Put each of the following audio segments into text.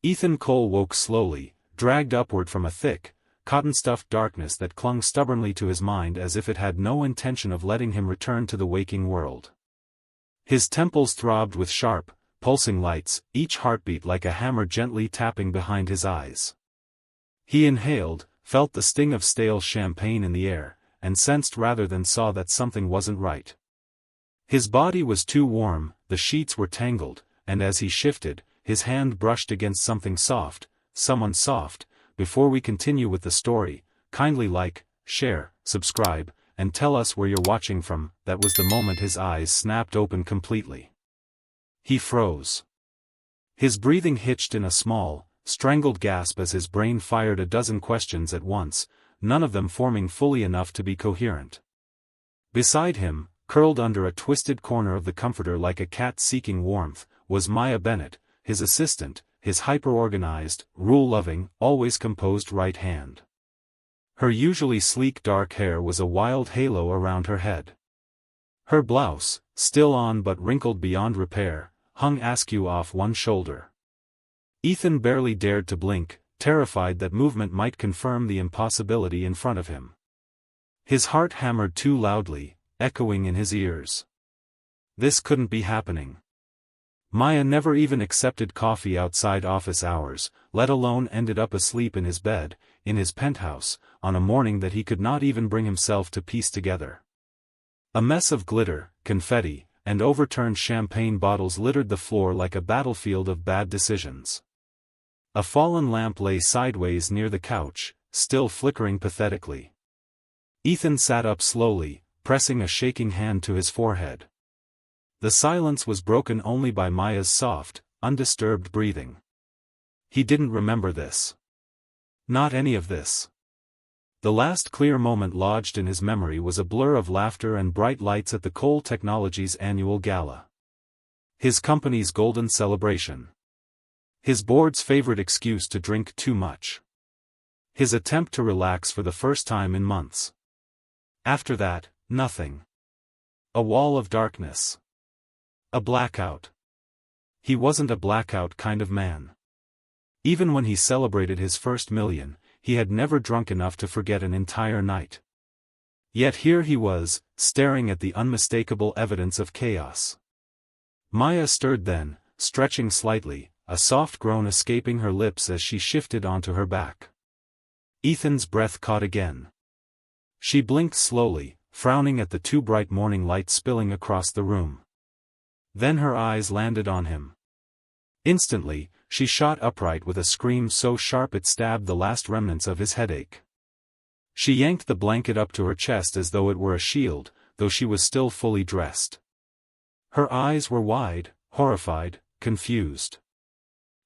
Ethan Cole woke slowly, dragged upward from a thick, cotton-stuffed darkness that clung stubbornly to his mind as if it had no intention of letting him return to the waking world. His temples throbbed with sharp, pulsing lights, each heartbeat like a hammer gently tapping behind his eyes. He inhaled, felt the sting of stale champagne in the air, and sensed rather than saw that something wasn't right. His body was too warm, the sheets were tangled, and as he shifted, his hand brushed against something soft, someone soft. Before we continue with the story, kindly like, share, subscribe, and tell us where you're watching from. That was the moment his eyes snapped open completely. He froze. His breathing hitched in a small, strangled gasp as his brain fired a dozen questions at once, none of them forming fully enough to be coherent. Beside him, curled under a twisted corner of the comforter like a cat seeking warmth, was Maya Bennett, his assistant, his hyper-organized, rule-loving, always composed right hand. Her usually sleek dark hair was a wild halo around her head. Her blouse, still on but wrinkled beyond repair, hung askew off one shoulder. Ethan barely dared to blink, terrified that movement might confirm the impossibility in front of him. His heart hammered too loudly, echoing in his ears. This couldn't be happening. Maya never even accepted coffee outside office hours, let alone ended up asleep in his bed, in his penthouse, on a morning that he could not even bring himself to piece together. A mess of glitter, confetti, and overturned champagne bottles littered the floor like a battlefield of bad decisions. A fallen lamp lay sideways near the couch, still flickering pathetically. Ethan sat up slowly, pressing a shaking hand to his forehead. The silence was broken only by Maya's soft, undisturbed breathing. He didn't remember this. Not any of this. The last clear moment lodged in his memory was a blur of laughter and bright lights at the Cole Technologies annual gala. His company's golden celebration. His board's favorite excuse to drink too much. His attempt to relax for the first time in months. After that, nothing. A wall of darkness. A blackout. He wasn't a blackout kind of man. Even when he celebrated his first million, he had never drunk enough to forget an entire night. Yet here he was, staring at the unmistakable evidence of chaos. Maya stirred then, stretching slightly, a soft groan escaping her lips as she shifted onto her back. Ethan's breath caught again. She blinked slowly, frowning at the too bright morning light spilling across the room. Then her eyes landed on him. Instantly, she shot upright with a scream so sharp it stabbed the last remnants of his headache. She yanked the blanket up to her chest as though it were a shield, though she was still fully dressed. Her eyes were wide, horrified, confused.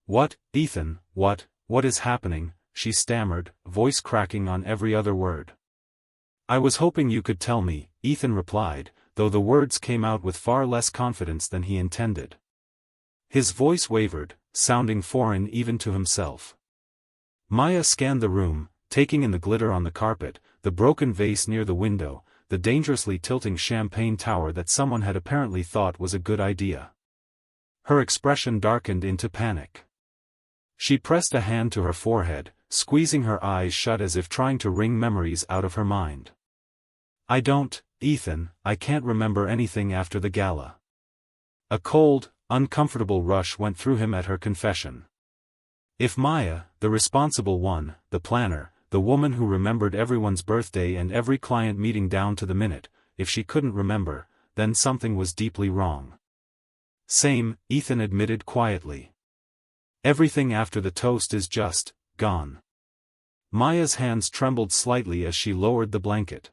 "What, Ethan, what is happening?" she stammered, voice cracking on every other word. "I was hoping you could tell me," Ethan replied, though the words came out with far less confidence than he intended. His voice wavered, sounding foreign even to himself. Maya scanned the room, taking in the glitter on the carpet, the broken vase near the window, the dangerously tilting champagne tower that someone had apparently thought was a good idea. Her expression darkened into panic. She pressed a hand to her forehead, squeezing her eyes shut as if trying to wring memories out of her mind. "I don't, Ethan, I can't remember anything after the gala." A cold, uncomfortable rush went through him at her confession. If Maya, the responsible one, the planner, the woman who remembered everyone's birthday and every client meeting down to the minute, if she couldn't remember, then something was deeply wrong. "Same," Ethan admitted quietly. "Everything after the toast is just gone." Maya's hands trembled slightly as she lowered the blanket.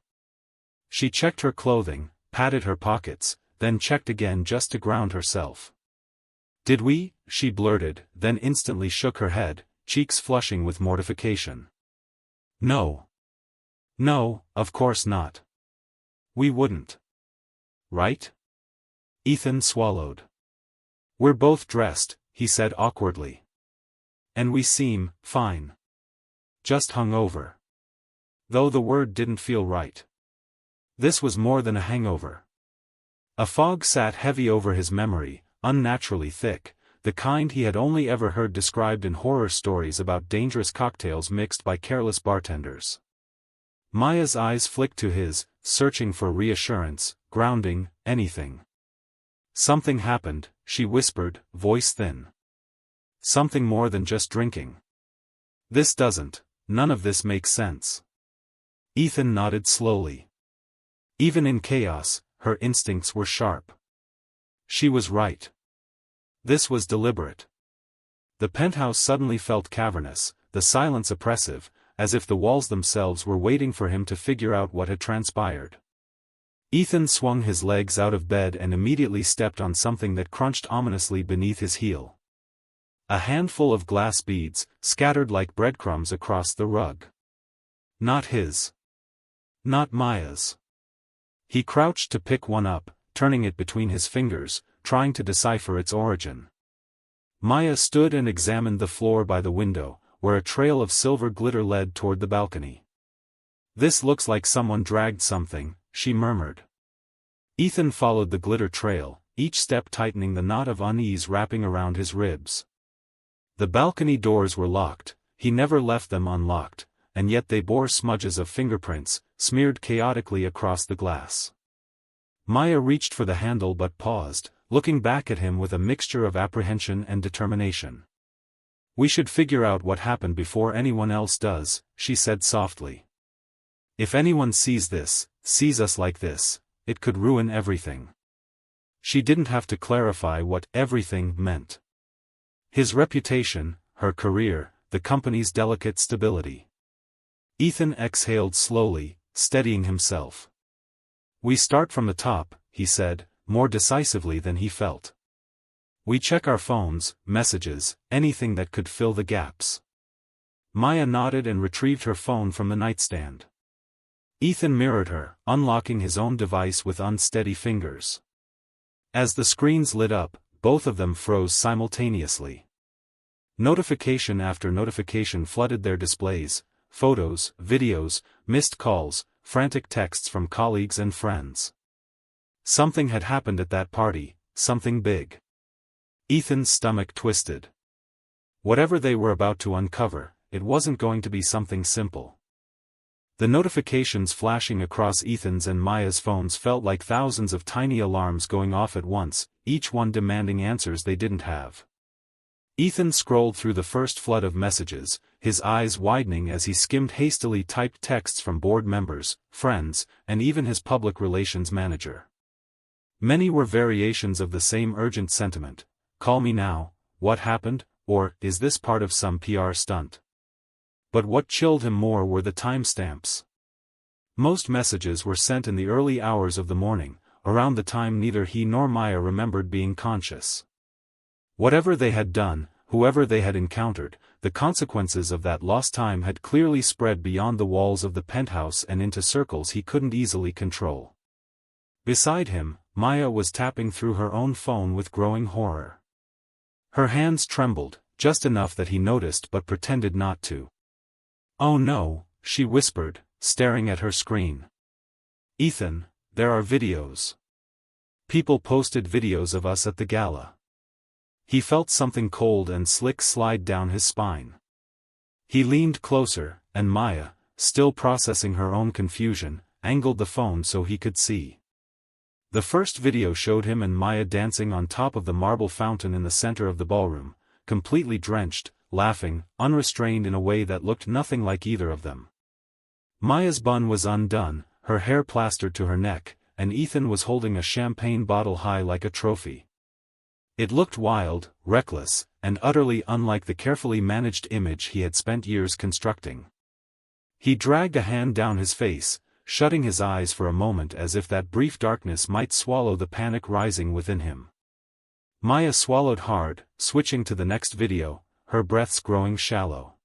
She checked her clothing, patted her pockets, then checked again just to ground herself. "Did we?" she blurted, then instantly shook her head, cheeks flushing with mortification. "No. No, of course not. We wouldn't. Right?" Ethan swallowed. "We're both dressed," he said awkwardly. "And we seem fine. Just hungover." Though the word didn't feel right. This was more than a hangover. A fog sat heavy over his memory, unnaturally thick, the kind he had only ever heard described in horror stories about dangerous cocktails mixed by careless bartenders. Maya's eyes flicked to his, searching for reassurance, grounding, anything. "Something happened," she whispered, voice thin. "Something more than just drinking. None of this makes sense." Ethan nodded slowly. Even in chaos, her instincts were sharp. She was right. This was deliberate. The penthouse suddenly felt cavernous, the silence oppressive, as if the walls themselves were waiting for him to figure out what had transpired. Ethan swung his legs out of bed and immediately stepped on something that crunched ominously beneath his heel. A handful of glass beads, scattered like breadcrumbs across the rug. Not his. Not Maya's. He crouched to pick one up, turning it between his fingers, trying to decipher its origin. Maya stood and examined the floor by the window, where a trail of silver glitter led toward the balcony. "This looks like someone dragged something," she murmured. Ethan followed the glitter trail, each step tightening the knot of unease wrapping around his ribs. The balcony doors were locked, he never left them unlocked, and yet they bore smudges of fingerprints, smeared chaotically across the glass. Maya reached for the handle but paused, looking back at him with a mixture of apprehension and determination. "We should figure out what happened before anyone else does," she said softly. "If anyone sees us like this, it could ruin everything." She didn't have to clarify what everything meant. His reputation, her career, the company's delicate stability. Ethan exhaled slowly, steadying himself. "We start from the top," he said, more decisively than he felt. "We check our phones, messages, anything that could fill the gaps." Maya nodded and retrieved her phone from the nightstand. Ethan mirrored her, unlocking his own device with unsteady fingers. As the screens lit up, both of them froze simultaneously. Notification after notification flooded their displays: photos, videos, missed calls, frantic texts from colleagues and friends. Something had happened at that party, something big. Ethan's stomach twisted. Whatever they were about to uncover, it wasn't going to be something simple. The notifications flashing across Ethan's and Maya's phones felt like thousands of tiny alarms going off at once, each one demanding answers they didn't have. Ethan scrolled through the first flood of messages, his eyes widening as he skimmed hastily typed texts from board members, friends, and even his public relations manager. Many were variations of the same urgent sentiment: "Call me now, what happened?" or "Is this part of some PR stunt?" But what chilled him more were the timestamps. Most messages were sent in the early hours of the morning, around the time neither he nor Maya remembered being conscious. Whatever they had done, whoever they had encountered, the consequences of that lost time had clearly spread beyond the walls of the penthouse and into circles he couldn't easily control. Beside him, Maya was tapping through her own phone with growing horror. Her hands trembled, just enough that he noticed but pretended not to. "Oh no," she whispered, staring at her screen. "Ethan, there are videos. People posted videos of us at the gala." He felt something cold and slick slide down his spine. He leaned closer, and Maya, still processing her own confusion, angled the phone so he could see. The first video showed him and Maya dancing on top of the marble fountain in the center of the ballroom, completely drenched, laughing, unrestrained in a way that looked nothing like either of them. Maya's bun was undone, her hair plastered to her neck, and Ethan was holding a champagne bottle high like a trophy. It looked wild, reckless, and utterly unlike the carefully managed image he had spent years constructing. He dragged a hand down his face, shutting his eyes for a moment as if that brief darkness might swallow the panic rising within him. Maya swallowed hard, switching to the next video, her breaths growing shallow.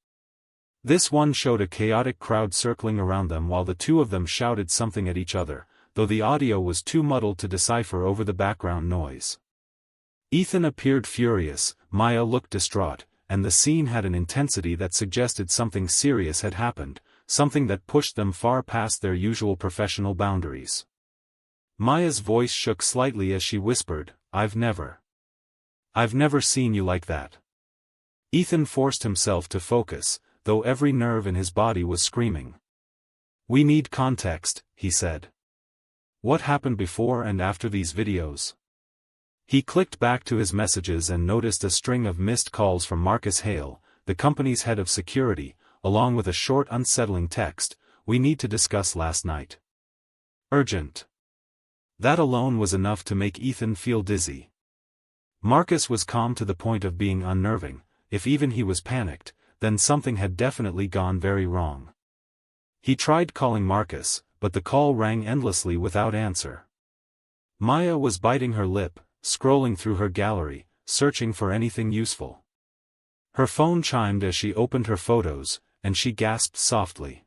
This one showed a chaotic crowd circling around them while the two of them shouted something at each other, though the audio was too muddled to decipher over the background noise. Ethan appeared furious, Maya looked distraught, and the scene had an intensity that suggested something serious had happened, something that pushed them far past their usual professional boundaries. Maya's voice shook slightly as she whispered, "I've never I've never seen you like that. Ethan forced himself to focus, though every nerve in his body was screaming. We need context, he said. What happened before and after these videos? He clicked back to his messages and noticed a string of missed calls from Marcus Hale, the company's head of security, along with a short unsettling text, "We need to discuss last night. Urgent." That alone was enough to make Ethan feel dizzy. Marcus was calm to the point of being unnerving. If even he was panicked, then something had definitely gone very wrong. He tried calling Marcus, but the call rang endlessly without answer. Maya was biting her lip, scrolling through her gallery, searching for anything useful. Her phone chimed as she opened her photos, and she gasped softly.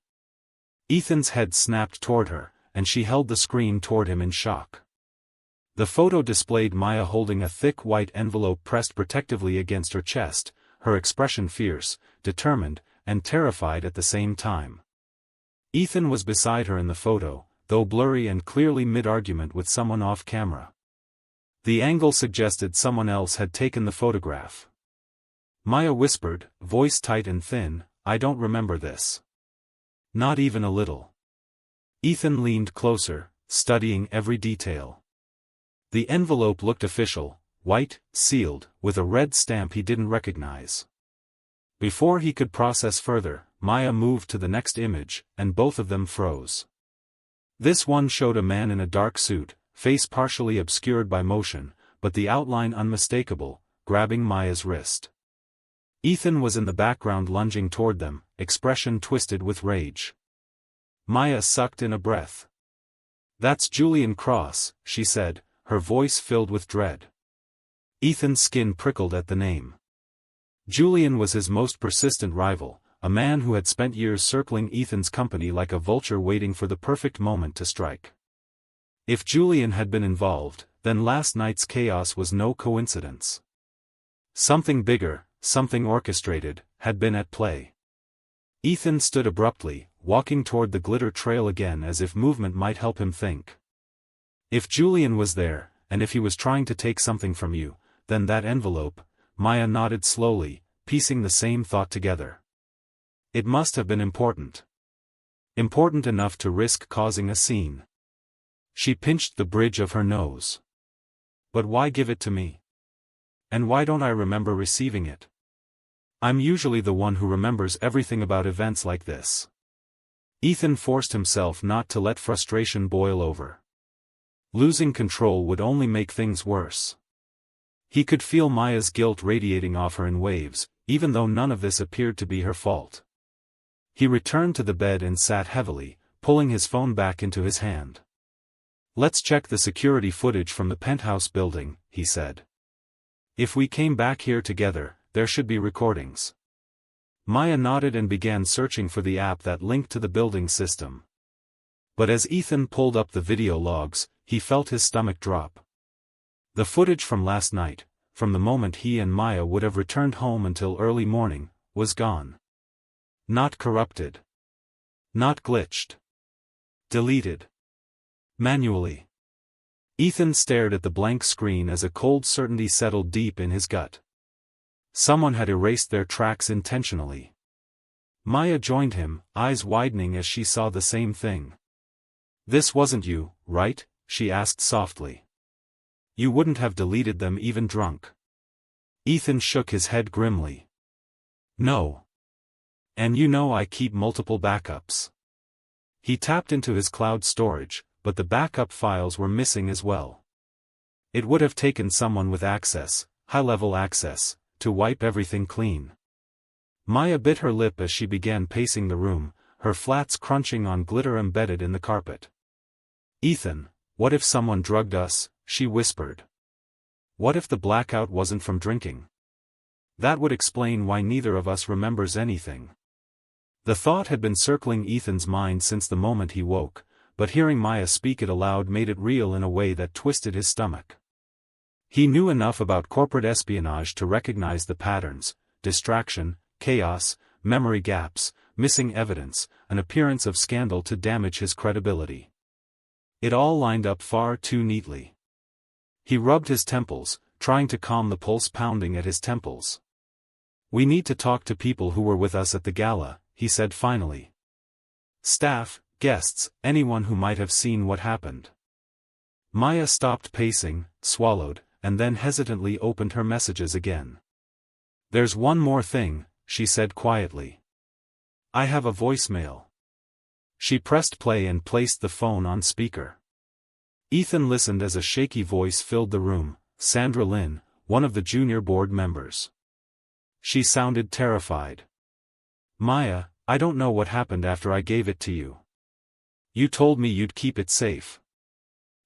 Ethan's head snapped toward her, and she held the screen toward him in shock. The photo displayed Maya holding a thick white envelope pressed protectively against her chest, her expression fierce, determined, and terrified at the same time. Ethan was beside her in the photo, though blurry and clearly mid-argument with someone off camera. The angle suggested someone else had taken the photograph. Maya whispered, voice tight and thin, "I don't remember this. Not even a little." Ethan leaned closer, studying every detail. The envelope looked official, white, sealed, with a red stamp he didn't recognize. Before he could process further, Maya moved to the next image, and both of them froze. This one showed a man in a dark suit, face partially obscured by motion, but the outline unmistakable, grabbing Maya's wrist. Ethan was in the background lunging toward them, expression twisted with rage. Maya sucked in a breath. "That's Julian Cross," she said, her voice filled with dread. Ethan's skin prickled at the name. Julian was his most persistent rival, a man who had spent years circling Ethan's company like a vulture waiting for the perfect moment to strike. If Julian had been involved, then last night's chaos was no coincidence. Something bigger, something orchestrated, had been at play. Ethan stood abruptly, walking toward the glitter trail again as if movement might help him think. If Julian was there, and if he was trying to take something from you, then that envelope. Maya nodded slowly, piecing the same thought together. It must have been important. Important enough to risk causing a scene. She pinched the bridge of her nose. But why give it to me? And why don't I remember receiving it? I'm usually the one who remembers everything about events like this. Ethan forced himself not to let frustration boil over. Losing control would only make things worse. He could feel Maya's guilt radiating off her in waves, even though none of this appeared to be her fault. He returned to the bed and sat heavily, pulling his phone back into his hand. "Let's check the security footage from the penthouse building," he said. "If we came back here together, there should be recordings." Maya nodded and began searching for the app that linked to the building system. But as Ethan pulled up the video logs, he felt his stomach drop. The footage from last night, from the moment he and Maya would have returned home until early morning, was gone. Not corrupted. Not glitched. Deleted. Manually. Ethan stared at the blank screen as a cold certainty settled deep in his gut. Someone had erased their tracks intentionally. Maya joined him, eyes widening as she saw the same thing. "This wasn't you, right?" she asked softly. "You wouldn't have deleted them even drunk." Ethan shook his head grimly. "No. And you know I keep multiple backups." He tapped into his cloud storage, but the backup files were missing as well. It would have taken someone with access, high-level access, to wipe everything clean. Maya bit her lip as she began pacing the room, her flats crunching on glitter embedded in the carpet. "Ethan, what if someone drugged us?" she whispered. "What if the blackout wasn't from drinking? That would explain why neither of us remembers anything." The thought had been circling Ethan's mind since the moment he woke, but hearing Maya speak it aloud made it real in a way that twisted his stomach. He knew enough about corporate espionage to recognize the patterns: distraction, chaos, memory gaps, missing evidence, an appearance of scandal to damage his credibility. It all lined up far too neatly. He rubbed his temples, trying to calm the pulse pounding at his temples. "We need to talk to people who were with us at the gala," he said finally. "Staff, guests, anyone who might have seen what happened." Maya stopped pacing, swallowed, and then hesitantly opened her messages again. "There's one more thing," she said quietly. "I have a voicemail." She pressed play and placed the phone on speaker. Ethan listened as a shaky voice filled the room, Sandra Lynn, one of the junior board members. She sounded terrified. "Maya, I don't know what happened after I gave it to you. You told me you'd keep it safe.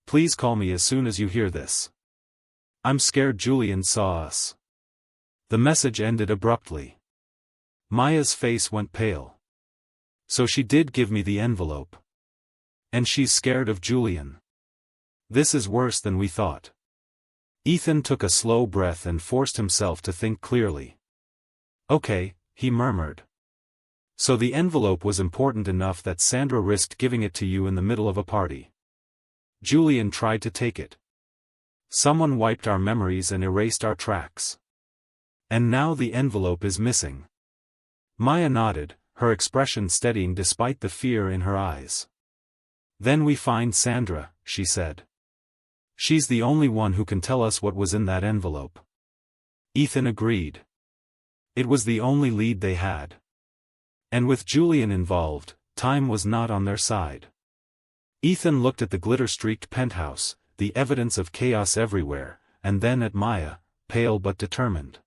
Please call me as soon as you hear this. I'm scared Julian saw us." The message ended abruptly. Maya's face went pale. "So she did give me the envelope. And she's scared of Julian. This is worse than we thought." Ethan took a slow breath and forced himself to think clearly. "Okay," he murmured. "So the envelope was important enough that Sandra risked giving it to you in the middle of a party. Julian tried to take it. Someone wiped our memories and erased our tracks. And now the envelope is missing." Maya nodded, her expression steadying despite the fear in her eyes. "Then we find Sandra," she said. "She's the only one who can tell us what was in that envelope." Ethan agreed. It was the only lead they had. And with Julian involved, time was not on their side. Ethan looked at the glitter-streaked penthouse, the evidence of chaos everywhere, and then at Maya, pale but determined.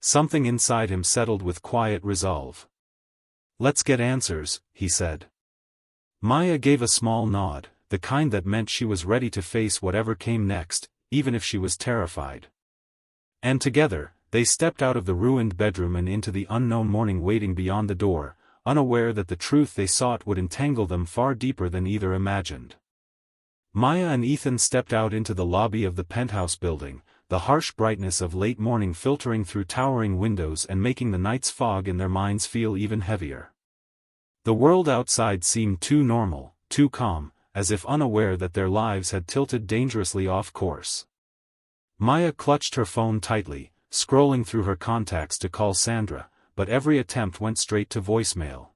Something inside him settled with quiet resolve. "Let's get answers," he said. Maya gave a small nod, the kind that meant she was ready to face whatever came next, even if she was terrified. And together, they stepped out of the ruined bedroom and into the unknown morning waiting beyond the door, unaware that the truth they sought would entangle them far deeper than either imagined. Maya and Ethan stepped out into the lobby of the penthouse building, the harsh brightness of late morning filtering through towering windows and making the night's fog in their minds feel even heavier. The world outside seemed too normal, too calm, as if unaware that their lives had tilted dangerously off course. Maya clutched her phone tightly, scrolling through her contacts to call Sandra, but every attempt went straight to voicemail.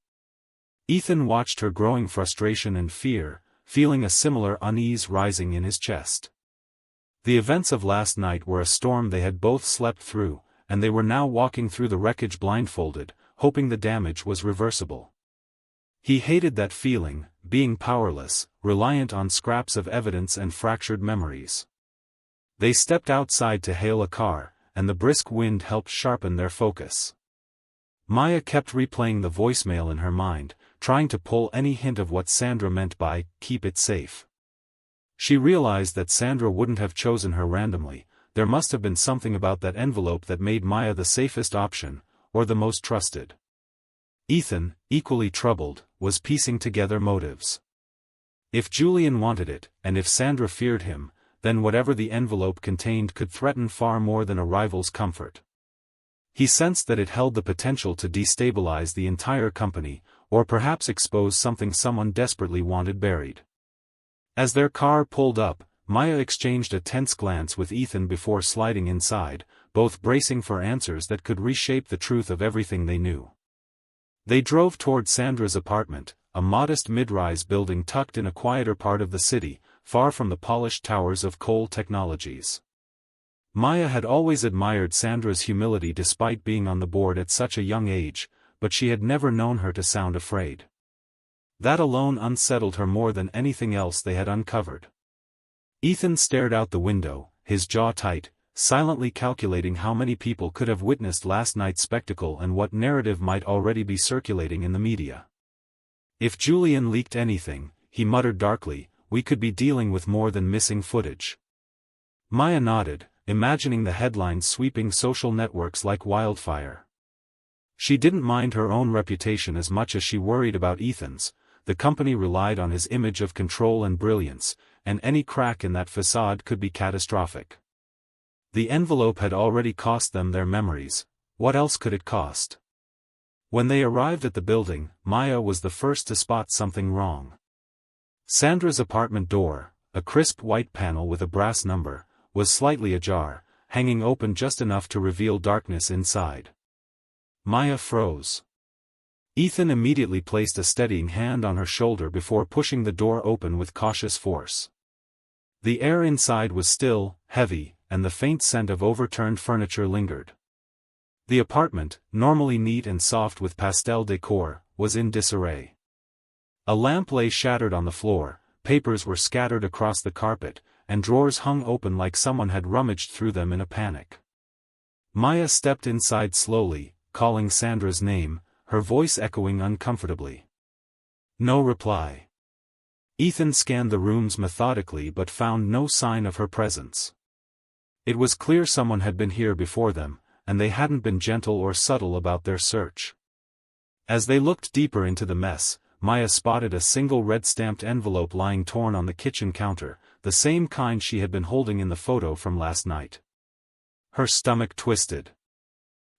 Ethan watched her growing frustration and fear, feeling a similar unease rising in his chest. The events of last night were a storm they had both slept through, and they were now walking through the wreckage blindfolded, hoping the damage was reversible. He hated that feeling, being powerless, reliant on scraps of evidence and fractured memories. They stepped outside to hail a car, and the brisk wind helped sharpen their focus. Maya kept replaying the voicemail in her mind, trying to pull any hint of what Sandra meant by, "keep it safe." She realized that Sandra wouldn't have chosen her randomly. There must have been something about that envelope that made Maya the safest option, or the most trusted. Ethan, equally troubled, was piecing together motives. If Julian wanted it, and if Sandra feared him, then whatever the envelope contained could threaten far more than a rival's comfort. He sensed that it held the potential to destabilize the entire company, or perhaps expose something someone desperately wanted buried. As their car pulled up, Maya exchanged a tense glance with Ethan before sliding inside, both bracing for answers that could reshape the truth of everything they knew. They drove toward Sandra's apartment, a modest mid-rise building tucked in a quieter part of the city, far from the polished towers of Cole Technologies. Maya had always admired Sandra's humility despite being on the board at such a young age, but she had never known her to sound afraid. That alone unsettled her more than anything else they had uncovered. Ethan stared out the window, his jaw tight, silently calculating how many people could have witnessed last night's spectacle and what narrative might already be circulating in the media. If Julian leaked anything, he muttered darkly, we could be dealing with more than missing footage. Maya nodded, imagining the headlines sweeping social networks like wildfire. She didn't mind her own reputation as much as she worried about Ethan's. The company relied on his image of control and brilliance, and any crack in that facade could be catastrophic. The envelope had already cost them their memories. What else could it cost? When they arrived at the building, Maya was the first to spot something wrong. Sandra's apartment door, a crisp white panel with a brass number, was slightly ajar, hanging open just enough to reveal darkness inside. Maya froze. Ethan immediately placed a steadying hand on her shoulder before pushing the door open with cautious force. The air inside was still, heavy, and the faint scent of overturned furniture lingered. The apartment, normally neat and soft with pastel decor, was in disarray. A lamp lay shattered on the floor, papers were scattered across the carpet, and drawers hung open like someone had rummaged through them in a panic. Maya stepped inside slowly, calling Sandra's name, her voice echoing uncomfortably. No reply. Ethan scanned the rooms methodically but found no sign of her presence. It was clear someone had been here before them, and they hadn't been gentle or subtle about their search. As they looked deeper into the mess, Maya spotted a single red-stamped envelope lying torn on the kitchen counter, the same kind she had been holding in the photo from last night. Her stomach twisted.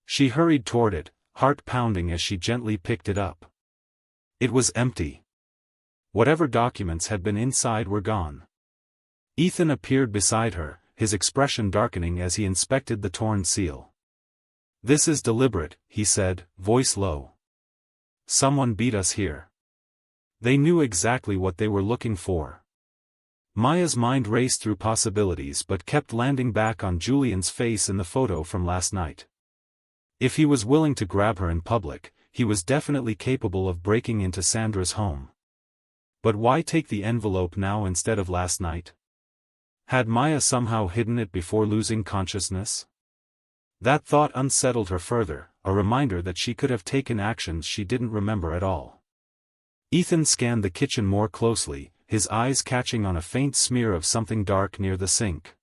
She hurried toward it, heart pounding as she gently picked it up. It was empty. Whatever documents had been inside were gone. Ethan appeared beside her, his expression darkening as he inspected the torn seal. "This is deliberate," he said, voice low. "Someone beat us here. They knew exactly what they were looking for." Maya's mind raced through possibilities but kept landing back on Julian's face in the photo from last night. If he was willing to grab her in public, he was definitely capable of breaking into Sandra's home. But why take the envelope now instead of last night? Had Maya somehow hidden it before losing consciousness? That thought unsettled her further, a reminder that she could have taken actions she didn't remember at all. Ethan scanned the kitchen more closely, his eyes catching on a faint smear of something dark near the sink.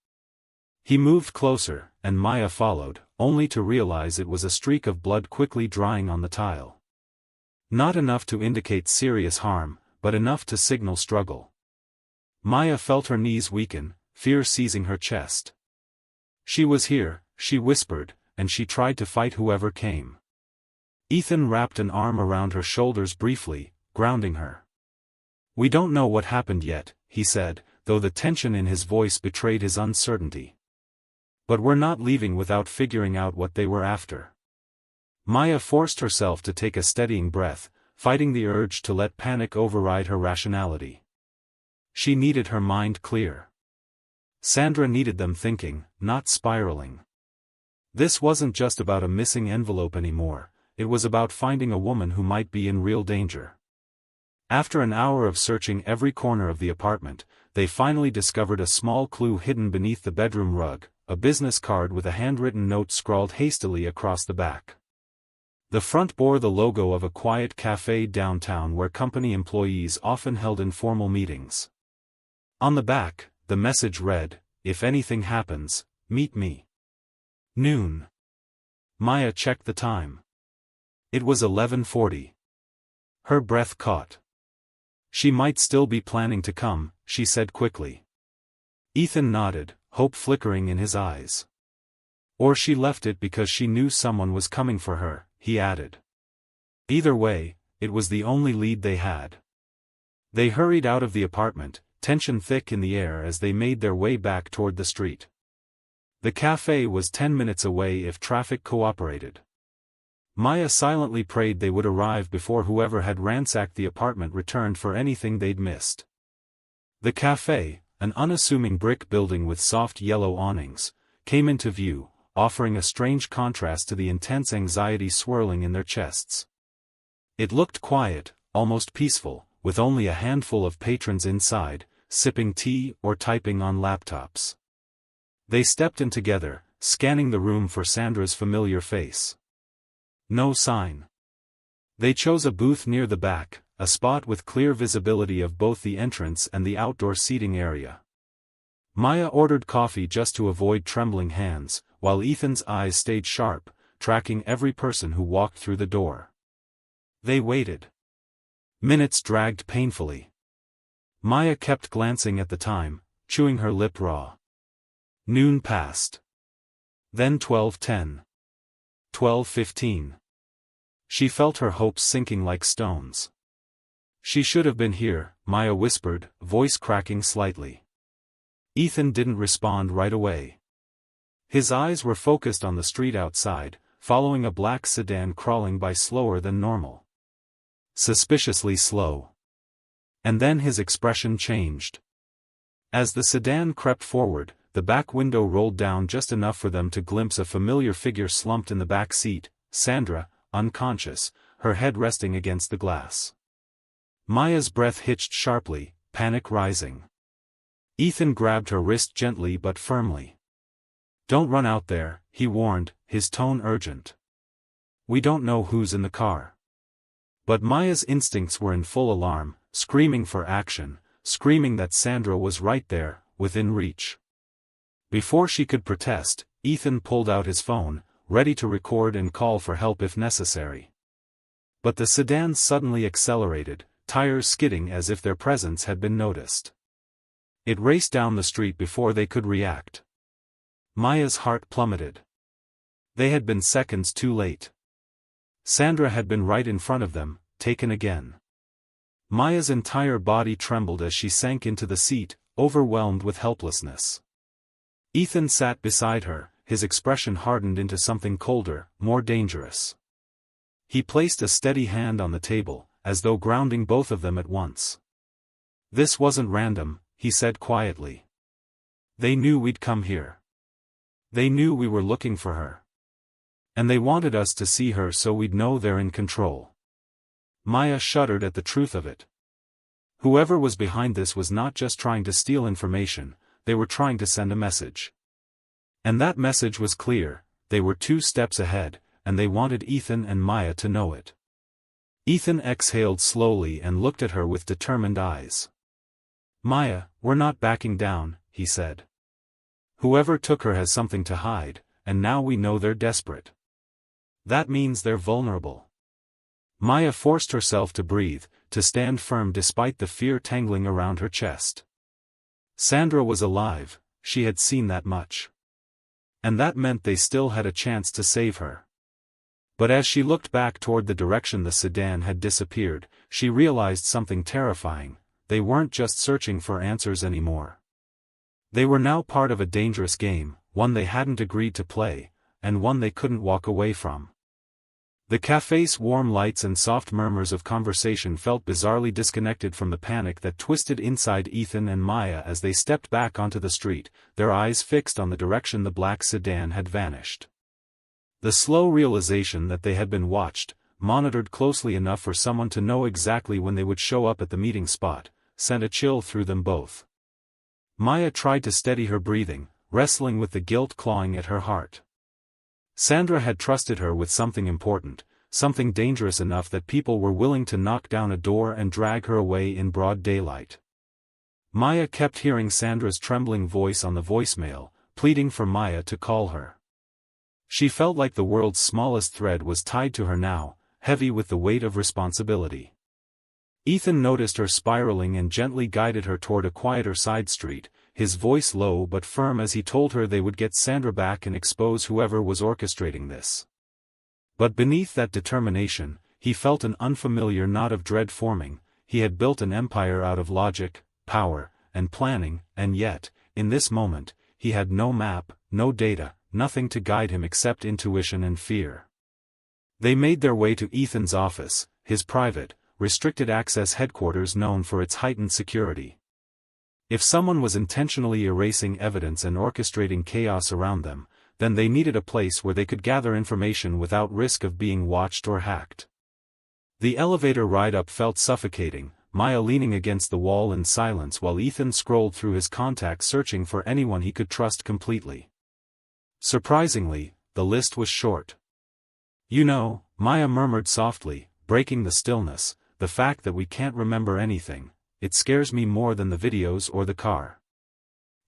He moved closer, and Maya followed, only to realize it was a streak of blood quickly drying on the tile. Not enough to indicate serious harm, but enough to signal struggle. Maya felt her knees weaken, fear seizing her chest. She was here, she whispered, and she tried to fight whoever came. Ethan wrapped an arm around her shoulders briefly, grounding her. "We don't know what happened yet," he said, though the tension in his voice betrayed his uncertainty. "But we're not leaving without figuring out what they were after." Maya forced herself to take a steadying breath, fighting the urge to let panic override her rationality. She needed her mind clear. Sandra needed them thinking, not spiraling. This wasn't just about a missing envelope anymore, it was about finding a woman who might be in real danger. After an hour of searching every corner of the apartment, they finally discovered a small clue hidden beneath the bedroom rug, a business card with a handwritten note scrawled hastily across the back. The front bore the logo of a quiet cafe downtown where company employees often held informal meetings. On the back, the message read, "If anything happens, meet me. Noon." Maya checked the time. It was 11:40. Her breath caught. "She might still be planning to come," she said quickly. Ethan nodded, hope flickering in his eyes. "Or she left it because she knew someone was coming for her," he added. Either way, it was the only lead they had. They hurried out of the apartment, tension thick in the air as they made their way back toward the street. The cafe was 10 minutes away if traffic cooperated. Maya silently prayed they would arrive before whoever had ransacked the apartment returned for anything they'd missed. The cafe, an unassuming brick building with soft yellow awnings, came into view, offering a strange contrast to the intense anxiety swirling in their chests. It looked quiet, almost peaceful, with only a handful of patrons inside, sipping tea or typing on laptops. They stepped in together, scanning the room for Sandra's familiar face. No sign. They chose a booth near the back, a spot with clear visibility of both the entrance and the outdoor seating area. Maya ordered coffee just to avoid trembling hands, while Ethan's eyes stayed sharp, tracking every person who walked through the door. They waited. Minutes dragged painfully. Maya kept glancing at the time, chewing her lip raw. Noon passed. Then 12:10. 12:15. She felt her hopes sinking like stones. "She should have been here," Maya whispered, voice cracking slightly. Ethan didn't respond right away. His eyes were focused on the street outside, following a black sedan crawling by slower than normal. Suspiciously slow. And then his expression changed. As the sedan crept forward, the back window rolled down just enough for them to glimpse a familiar figure slumped in the back seat, Sandra, unconscious, her head resting against the glass. Maya's breath hitched sharply, panic rising. Ethan grabbed her wrist gently but firmly. "Don't run out there," he warned, his tone urgent. "We don't know who's in the car." But Maya's instincts were in full alarm, screaming for action, screaming that Sandra was right there, within reach. Before she could protest, Ethan pulled out his phone, ready to record and call for help if necessary. But the sedan suddenly accelerated, tires skidding as if their presence had been noticed. It raced down the street before they could react. Maya's heart plummeted. They had been seconds too late. Sandra had been right in front of them, taken again. Maya's entire body trembled as she sank into the seat, overwhelmed with helplessness. Ethan sat beside her, his expression hardened into something colder, more dangerous. He placed a steady hand on the table, as though grounding both of them at once. "This wasn't random," he said quietly. "They knew we'd come here. They knew we were looking for her. And they wanted us to see her so we'd know they're in control." Maya shuddered at the truth of it. Whoever was behind this was not just trying to steal information, they were trying to send a message. And that message was clear: they were 2 steps ahead, and they wanted Ethan and Maya to know it. Ethan exhaled slowly and looked at her with determined eyes. "Maya, we're not backing down," he said. "Whoever took her has something to hide, and now we know they're desperate. That means they're vulnerable." Maya forced herself to breathe, to stand firm despite the fear tangling around her chest. Sandra was alive, she had seen that much. And that meant they still had a chance to save her. But as she looked back toward the direction the sedan had disappeared, she realized something terrifying: they weren't just searching for answers anymore. They were now part of a dangerous game, one they hadn't agreed to play, and one they couldn't walk away from. The cafe's warm lights and soft murmurs of conversation felt bizarrely disconnected from the panic that twisted inside Ethan and Maya as they stepped back onto the street, their eyes fixed on the direction the black sedan had vanished. The slow realization that they had been watched, monitored closely enough for someone to know exactly when they would show up at the meeting spot, sent a chill through them both. Maya tried to steady her breathing, wrestling with the guilt clawing at her heart. Sandra had trusted her with something important, something dangerous enough that people were willing to knock down a door and drag her away in broad daylight. Maya kept hearing Sandra's trembling voice on the voicemail, pleading for Maya to call her. She felt like the world's smallest thread was tied to her now, heavy with the weight of responsibility. Ethan noticed her spiraling and gently guided her toward a quieter side street, his voice low but firm as he told her they would get Sandra back and expose whoever was orchestrating this. But beneath that determination, he felt an unfamiliar knot of dread forming. He had built an empire out of logic, power, and planning, and yet, in this moment, he had no map, no data, nothing to guide him except intuition and fear. They made their way to Ethan's office, his private, restricted access headquarters known for its heightened security. If someone was intentionally erasing evidence and orchestrating chaos around them, then they needed a place where they could gather information without risk of being watched or hacked. The elevator ride up felt suffocating, Maya leaning against the wall in silence while Ethan scrolled through his contacts searching for anyone he could trust completely. Surprisingly, the list was short. "You know," Maya murmured softly, breaking the stillness, "the fact that we can't remember anything, it scares me more than the videos or the car."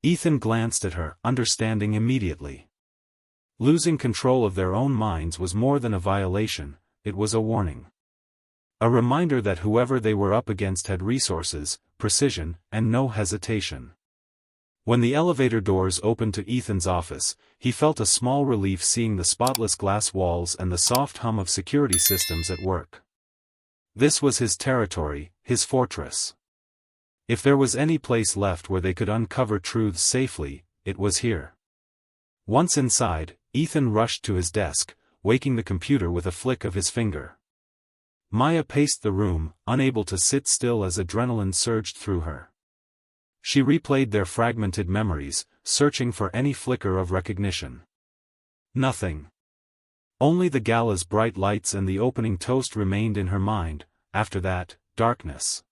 Ethan glanced at her, understanding immediately. Losing control of their own minds was more than a violation, it was a warning. A reminder that whoever they were up against had resources, precision, and no hesitation. When the elevator doors opened to Ethan's office, he felt a small relief seeing the spotless glass walls and the soft hum of security systems at work. This was his territory, his fortress. If there was any place left where they could uncover truths safely, it was here. Once inside, Ethan rushed to his desk, waking the computer with a flick of his finger. Maya paced the room, unable to sit still as adrenaline surged through her. She replayed their fragmented memories, searching for any flicker of recognition. Nothing. Only the gala's bright lights and the opening toast remained in her mind. After that, darkness.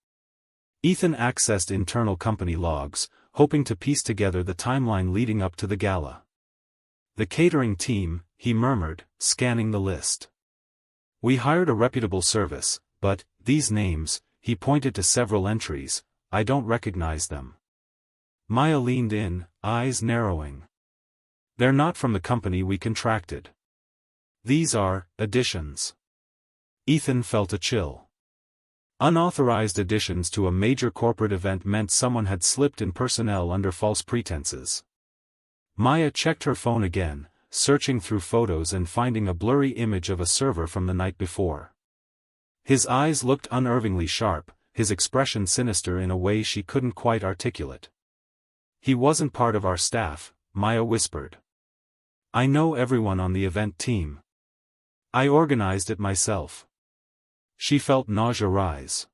Ethan accessed internal company logs, hoping to piece together the timeline leading up to the gala. The catering team, he murmured, scanning the list. We hired a reputable service, but, these names, he pointed to several entries, I don't recognize them. Maya leaned in, eyes narrowing. They're not from the company we contracted. These are additions. Ethan felt a chill. Unauthorized additions to a major corporate event meant someone had slipped in personnel under false pretenses. Maya checked her phone again, searching through photos and finding a blurry image of a server from the night before. His eyes looked unnervingly sharp, his expression sinister in a way she couldn't quite articulate. He wasn't part of our staff, Maya whispered. I know everyone on the event team. I organized it myself. She felt nausea rise.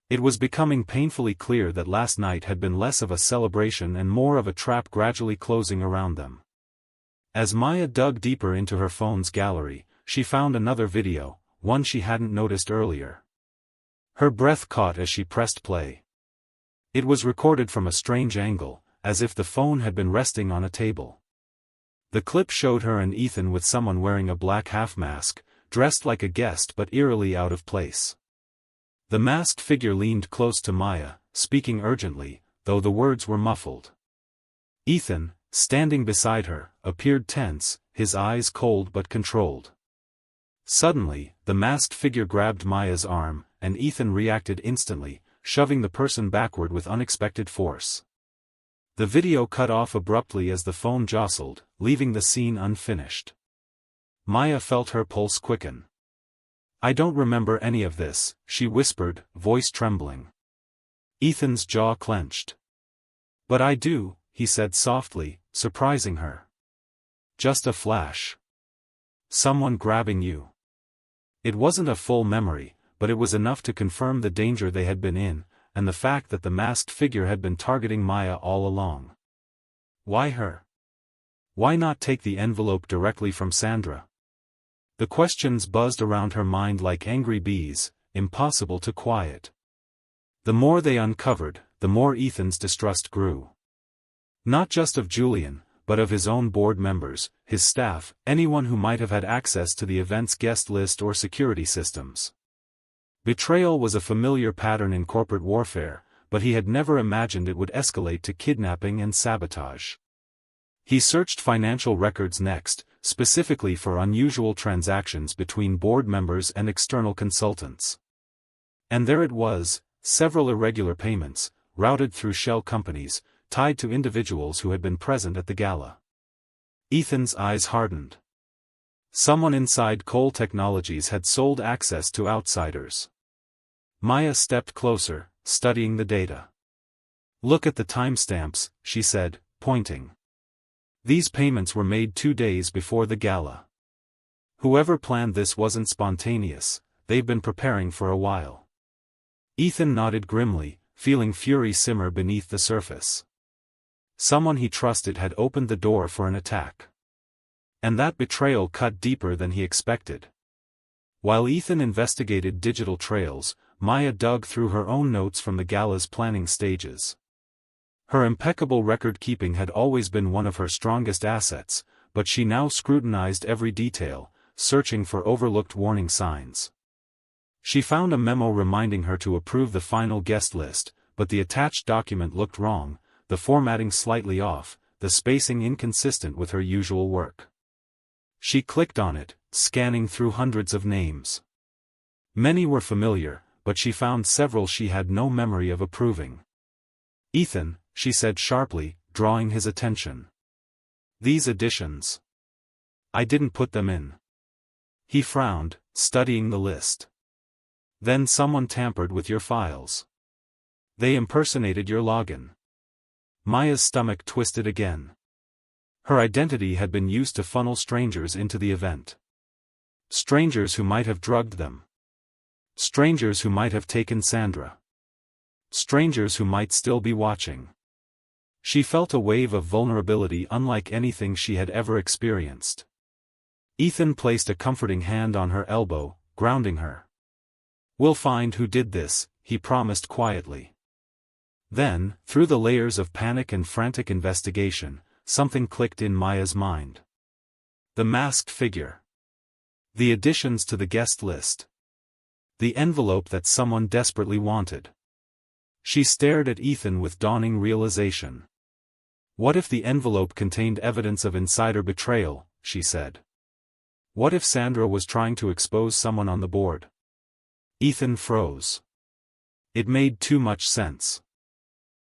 It was becoming painfully clear that last night had been less of a celebration and more of a trap gradually closing around them. As Maya dug deeper into her phone's gallery, she found another video, one she hadn't noticed earlier. Her breath caught as she pressed play. It was recorded from a strange angle, as if the phone had been resting on a table. The clip showed her and Ethan with someone wearing a black half-mask, dressed like a guest but eerily out of place. The masked figure leaned close to Maya, speaking urgently, though the words were muffled. Ethan, standing beside her, appeared tense, his eyes cold but controlled. Suddenly, the masked figure grabbed Maya's arm, and Ethan reacted instantly, shoving the person backward with unexpected force. The video cut off abruptly as the phone jostled, leaving the scene unfinished. Maya felt her pulse quicken. I don't remember any of this, she whispered, voice trembling. Ethan's jaw clenched. But I do, he said softly, surprising her. Just a flash. Someone grabbing you. It wasn't a full memory, but it was enough to confirm the danger they had been in, and the fact that the masked figure had been targeting Maya all along. Why her? Why not take the envelope directly from Sandra? The questions buzzed around her mind like angry bees, impossible to quiet. The more they uncovered, the more Ethan's distrust grew. Not just of Julian, but of his own board members, his staff, anyone who might have had access to the event's guest list or security systems. Betrayal was a familiar pattern in corporate warfare, but he had never imagined it would escalate to kidnapping and sabotage. He searched financial records next, specifically for unusual transactions between board members and external consultants. And there it was, several irregular payments, routed through shell companies, tied to individuals who had been present at the gala. Ethan's eyes hardened. Someone inside Cole Technologies had sold access to outsiders. Maya stepped closer, studying the data. Look at the timestamps, she said, pointing. These payments were made 2 days before the gala. Whoever planned this wasn't spontaneous, they've been preparing for a while. Ethan nodded grimly, feeling fury simmer beneath the surface. Someone he trusted had opened the door for an attack. And that betrayal cut deeper than he expected. While Ethan investigated digital trails, Maya dug through her own notes from the gala's planning stages. Her impeccable record-keeping had always been one of her strongest assets, but she now scrutinized every detail, searching for overlooked warning signs. She found a memo reminding her to approve the final guest list, but the attached document looked wrong, the formatting slightly off, the spacing inconsistent with her usual work. She clicked on it, scanning through hundreds of names. Many were familiar, but she found several she had no memory of approving. Ethan, she said sharply, drawing his attention. These additions. I didn't put them in. He frowned, studying the list. Then someone tampered with your files. They impersonated your login. Maya's stomach twisted again. Her identity had been used to funnel strangers into the event. Strangers who might have drugged them. Strangers who might have taken Sandra. Strangers who might still be watching. She felt a wave of vulnerability unlike anything she had ever experienced. Ethan placed a comforting hand on her elbow, grounding her. "We'll find who did this," he promised quietly. Then, through the layers of panic and frantic investigation, something clicked in Maya's mind. The masked figure. The additions to the guest list. The envelope that someone desperately wanted. She stared at Ethan with dawning realization. What if the envelope contained evidence of insider betrayal, she said. What if Sandra was trying to expose someone on the board? Ethan froze. It made too much sense.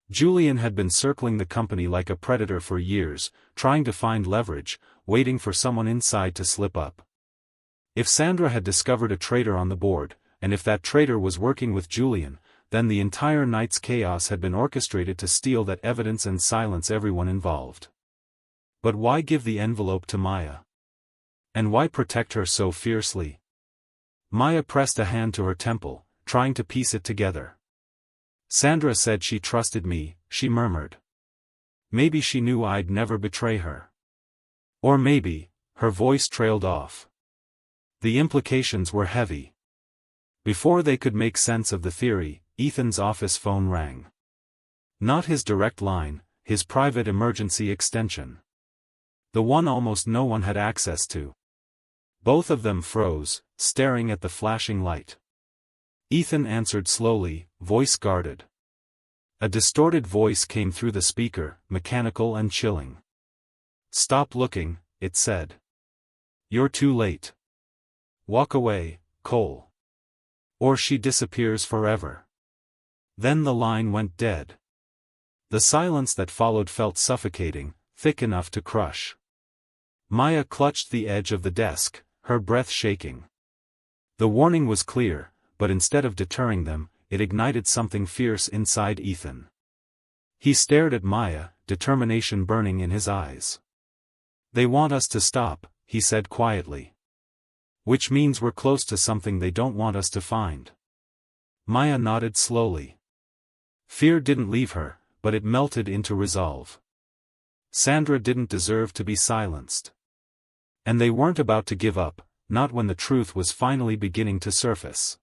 Julian had been circling the company like a predator for years, trying to find leverage, waiting for someone inside to slip up. If Sandra had discovered a traitor on the board, and if that traitor was working with Julian, then the entire night's chaos had been orchestrated to steal that evidence and silence everyone involved. But why give the envelope to Maya? And why protect her so fiercely? Maya pressed a hand to her temple, trying to piece it together. Sandra said she trusted me, she murmured. Maybe she knew I'd never betray her. Or maybe, her voice trailed off. The implications were heavy. Before they could make sense of the theory, Ethan's office phone rang. Not his direct line, his private emergency extension. The one almost no one had access to. Both of them froze, staring at the flashing light. Ethan answered slowly, voice guarded. A distorted voice came through the speaker, mechanical and chilling. "Stop looking," it said. "You're too late. Walk away, Cole. Or she disappears forever." Then the line went dead. The silence that followed felt suffocating, thick enough to crush. Maya clutched the edge of the desk, her breath shaking. The warning was clear, but instead of deterring them, it ignited something fierce inside Ethan. He stared at Maya, determination burning in his eyes. "They want us to stop," he said quietly. "Which means we're close to something they don't want us to find." Maya nodded slowly. Fear didn't leave her, but it melted into resolve. Sandra didn't deserve to be silenced. And they weren't about to give up, not when the truth was finally beginning to surface.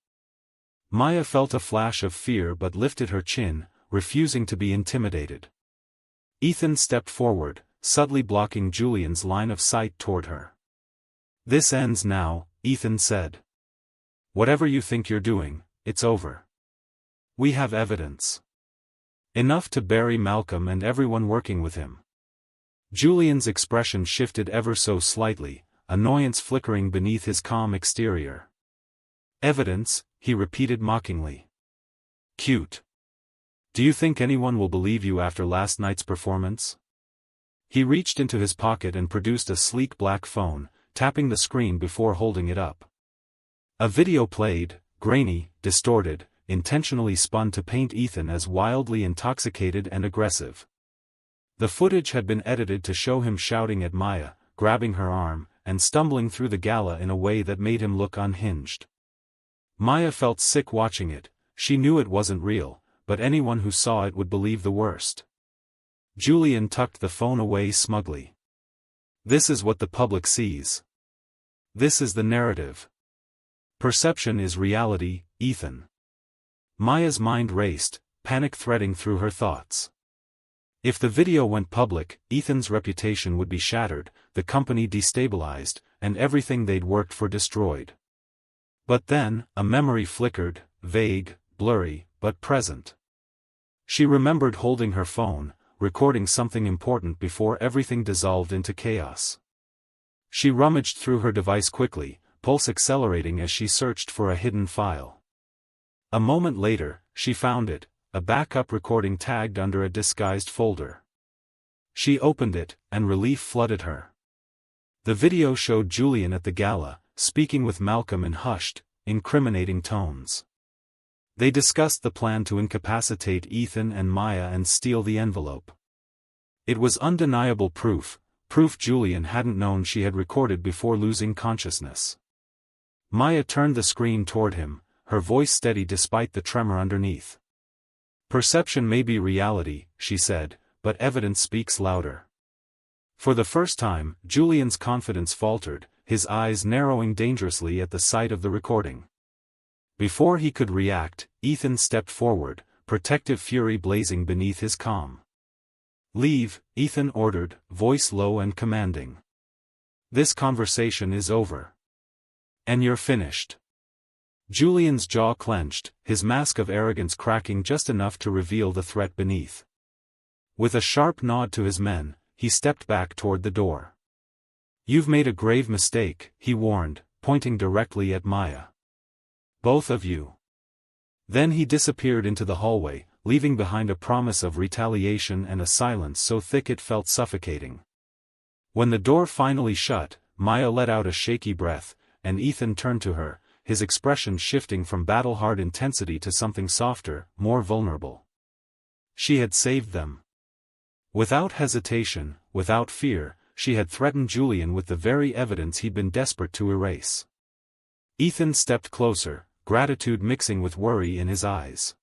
Maya felt a flash of fear but lifted her chin, refusing to be intimidated. Ethan stepped forward, subtly blocking Julian's line of sight toward her. "This ends now," Ethan said. "Whatever you think you're doing, it's over. We have evidence. Enough to bury Malcolm and everyone working with him." Julian's expression shifted ever so slightly, annoyance flickering beneath his calm exterior. "Evidence," he repeated mockingly. "Cute. Do you think anyone will believe you after last night's performance?" He reached into his pocket and produced a sleek black phone, tapping the screen before holding it up. A video played, grainy, distorted, intentionally spun to paint Ethan as wildly intoxicated and aggressive. The footage had been edited to show him shouting at Maya, grabbing her arm, and stumbling through the gala in a way that made him look unhinged. Maya felt sick watching it. She knew it wasn't real, but anyone who saw it would believe the worst. Julian tucked the phone away smugly. "This is what the public sees. This is the narrative. Perception is reality, Ethan." Maya's mind raced, panic threading through her thoughts. If the video went public, Ethan's reputation would be shattered, the company destabilized, and everything they'd worked for destroyed. But then, a memory flickered, vague, blurry, but present. She remembered holding her phone, recording something important before everything dissolved into chaos. She rummaged through her device quickly, pulse accelerating as she searched for a hidden file. A moment later, she found it, a backup recording tagged under a disguised folder. She opened it, and relief flooded her. The video showed Julian at the gala, speaking with Malcolm in hushed, incriminating tones. They discussed the plan to incapacitate Ethan and Maya and steal the envelope. It was undeniable proof, proof Julian hadn't known she had recorded before losing consciousness. Maya turned the screen toward him, her voice steady despite the tremor underneath. "Perception may be reality," she said, "but evidence speaks louder." For the first time, Julian's confidence faltered, his eyes narrowing dangerously at the sight of the recording. Before he could react, Ethan stepped forward, protective fury blazing beneath his calm. "Leave," Ethan ordered, voice low and commanding. "This conversation is over. And you're finished." Julian's jaw clenched, his mask of arrogance cracking just enough to reveal the threat beneath. With a sharp nod to his men, he stepped back toward the door. "You've made a grave mistake," he warned, pointing directly at Maya. "Both of you." Then he disappeared into the hallway, leaving behind a promise of retaliation and a silence so thick it felt suffocating. When the door finally shut, Maya let out a shaky breath, and Ethan turned to her, his expression shifting from battle-hard intensity to something softer, more vulnerable. She had saved them. Without hesitation, without fear, she had threatened Julian with the very evidence he'd been desperate to erase. Ethan stepped closer, gratitude mixing with worry in his eyes.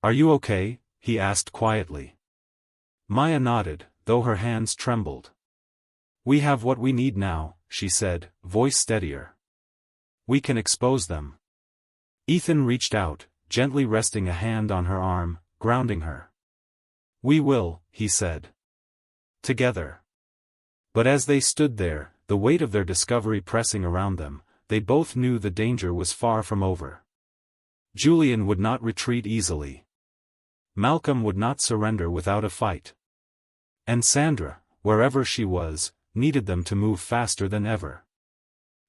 "Are you okay?" he asked quietly. Maya nodded, though her hands trembled. "We have what we need now," she said, voice steadier. "We can expose them." Ethan reached out, gently resting a hand on her arm, grounding her. "We will," he said. "Together." But as they stood there, the weight of their discovery pressing around them, they both knew the danger was far from over. Julian would not retreat easily. Malcolm would not surrender without a fight. And Sandra, wherever she was, needed them to move faster than ever.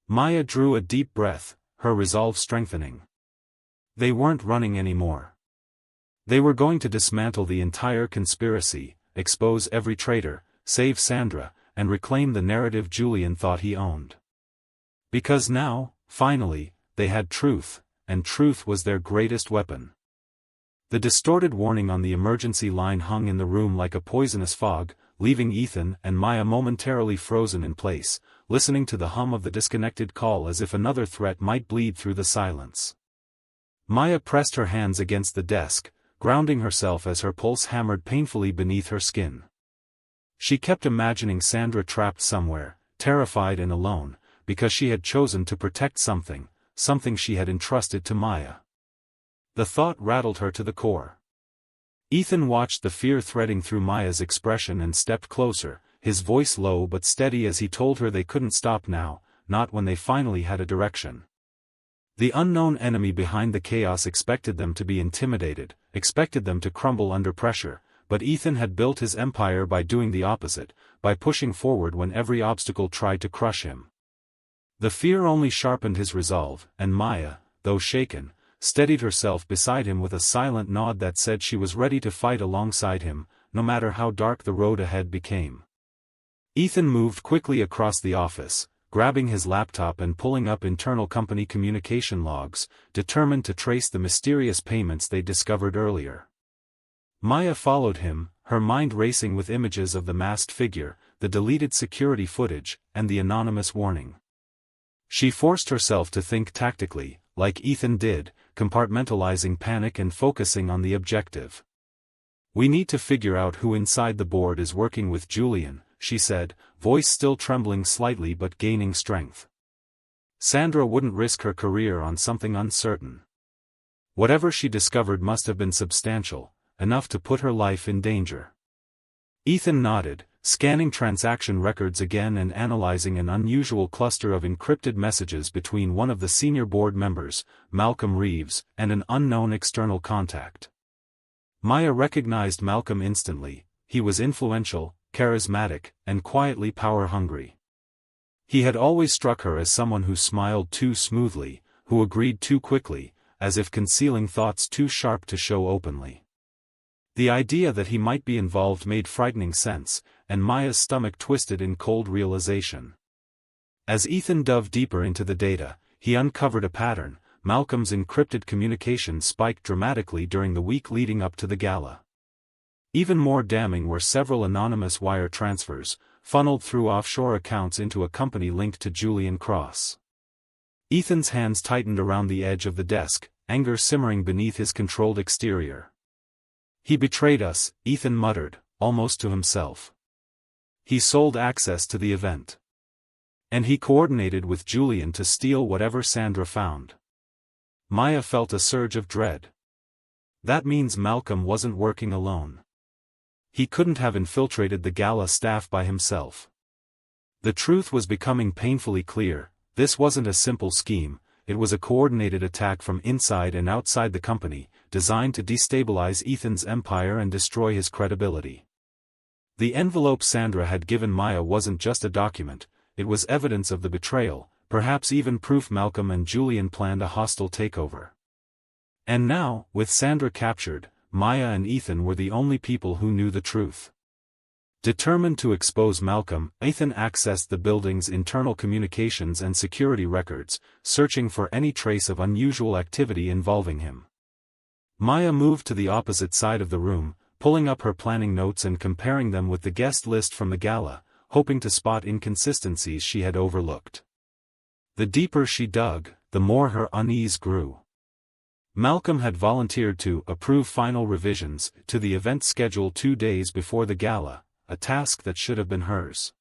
Maya drew a deep breath, her resolve strengthening. They weren't running anymore. They were going to dismantle the entire conspiracy, expose every traitor, save Sandra, and reclaim the narrative Julian thought he owned. Because now, finally, they had truth, and truth was their greatest weapon. The distorted warning on the emergency line hung in the room like a poisonous fog, leaving Ethan and Maya momentarily frozen in place, listening to the hum of the disconnected call as if another threat might bleed through the silence. Maya pressed her hands against the desk, grounding herself as her pulse hammered painfully beneath her skin. She kept imagining Sandra trapped somewhere, terrified and alone, because she had chosen to protect something she had entrusted to Maya. The thought rattled her to the core. Ethan watched the fear threading through Maya's expression and stepped closer, his voice low but steady as he told her they couldn't stop now, not when they finally had a direction. The unknown enemy behind the chaos expected them to be intimidated, expected them to crumble under pressure, but Ethan had built his empire by doing the opposite, by pushing forward when every obstacle tried to crush him. The fear only sharpened his resolve, and Maya, though shaken, steadied herself beside him with a silent nod that said she was ready to fight alongside him, no matter how dark the road ahead became. Ethan moved quickly across the office, grabbing his laptop and pulling up internal company communication logs, determined to trace the mysterious payments they discovered earlier. Maya followed him, her mind racing with images of the masked figure, the deleted security footage, and the anonymous warning. She forced herself to think tactically, like Ethan did, compartmentalizing panic and focusing on the objective. "We need to figure out who inside the board is working with Julian," she said, voice still trembling slightly but gaining strength. Sandra wouldn't risk her career on something uncertain. Whatever she discovered must have been substantial, enough to put her life in danger. Ethan nodded, scanning transaction records again and analyzing an unusual cluster of encrypted messages between one of the senior board members, Malcolm Reeves, and an unknown external contact. Maya recognized Malcolm instantly. He was influential, charismatic, and quietly power-hungry. He had always struck her as someone who smiled too smoothly, who agreed too quickly, as if concealing thoughts too sharp to show openly. The idea that he might be involved made frightening sense, and Maya's stomach twisted in cold realization. As Ethan dove deeper into the data, he uncovered a pattern. Malcolm's encrypted communications spiked dramatically during the week leading up to the gala. Even more damning were several anonymous wire transfers, funneled through offshore accounts into a company linked to Julian Cross. Ethan's hands tightened around the edge of the desk, anger simmering beneath his controlled exterior. "He betrayed us," Ethan muttered, almost to himself. "He sold access to the event. And he coordinated with Julian to steal whatever Sandra found." Maya felt a surge of dread. That means Malcolm wasn't working alone. He couldn't have infiltrated the gala staff by himself. The truth was becoming painfully clear: this wasn't a simple scheme, it was a coordinated attack from inside and outside the company, designed to destabilize Ethan's empire and destroy his credibility. The envelope Sandra had given Maya wasn't just a document, it was evidence of the betrayal, perhaps even proof Malcolm and Julian planned a hostile takeover. And now, with Sandra captured, Maya and Ethan were the only people who knew the truth. Determined to expose Malcolm, Ethan accessed the building's internal communications and security records, searching for any trace of unusual activity involving him. Maya moved to the opposite side of the room, pulling up her planning notes and comparing them with the guest list from the gala, hoping to spot inconsistencies she had overlooked. The deeper she dug, the more her unease grew. Malcolm had volunteered to approve final revisions to the event schedule 2 days before the gala, a task that should have been hers.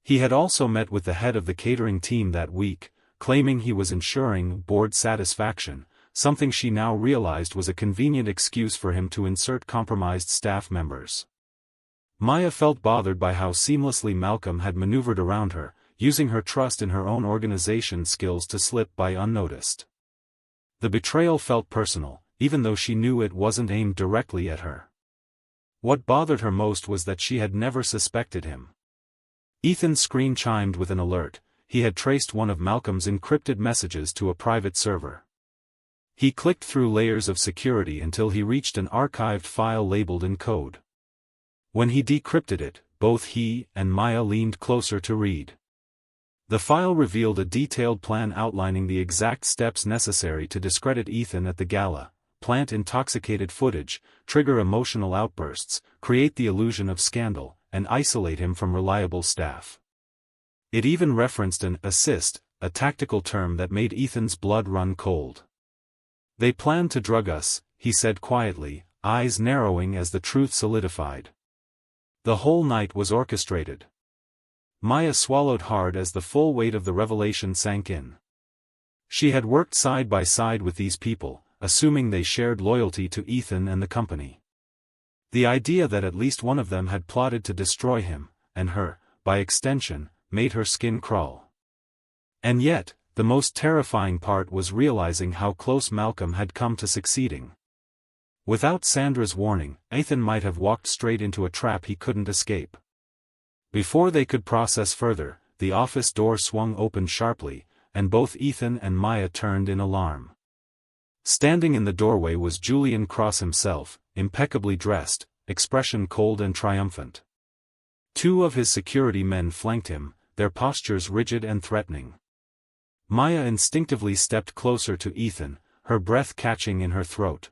He had also met with the head of the catering team that week, claiming he was ensuring board satisfaction, something she now realized was a convenient excuse for him to insert compromised staff members. Maya felt bothered by how seamlessly Malcolm had maneuvered around her, using her trust in her own organization skills to slip by unnoticed. The betrayal felt personal, even though she knew it wasn't aimed directly at her. What bothered her most was that she had never suspected him. Ethan's screen chimed with an alert: he had traced one of Malcolm's encrypted messages to a private server. He clicked through layers of security until he reached an archived file labeled in code. When he decrypted it, both he and Maya leaned closer to read. The file revealed a detailed plan outlining the exact steps necessary to discredit Ethan at the gala, plant intoxicated footage, trigger emotional outbursts, create the illusion of scandal, and isolate him from reliable staff. It even referenced an assist, a tactical term that made Ethan's blood run cold. "They planned to drug us," he said quietly, eyes narrowing as the truth solidified. "The whole night was orchestrated." Maya swallowed hard as the full weight of the revelation sank in. She had worked side by side with these people, assuming they shared loyalty to Ethan and the company. The idea that at least one of them had plotted to destroy him, and her, by extension, made her skin crawl. And yet, the most terrifying part was realizing how close Malcolm had come to succeeding. Without Sandra's warning, Ethan might have walked straight into a trap he couldn't escape. Before they could process further, the office door swung open sharply, and both Ethan and Maya turned in alarm. Standing in the doorway was Julian Cross himself, impeccably dressed, expression cold and triumphant. 2 of his security men flanked him, their postures rigid and threatening. Maya instinctively stepped closer to Ethan, her breath catching in her throat.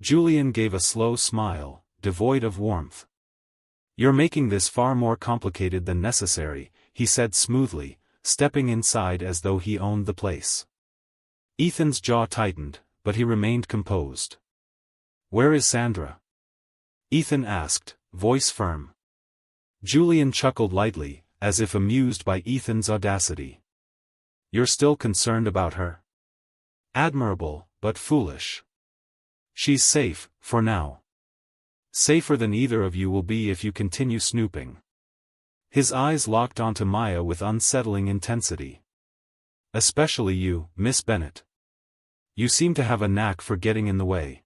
Julian gave a slow smile, devoid of warmth. "You're making this far more complicated than necessary," he said smoothly, stepping inside as though he owned the place. Ethan's jaw tightened, but he remained composed. "Where is Sandra?" Ethan asked, voice firm. Julian chuckled lightly, as if amused by Ethan's audacity. "You're still concerned about her? Admirable, but foolish. She's safe, for now. Safer than either of you will be if you continue snooping." His eyes locked onto Maya with unsettling intensity. "Especially you, Miss Bennett. You seem to have a knack for getting in the way."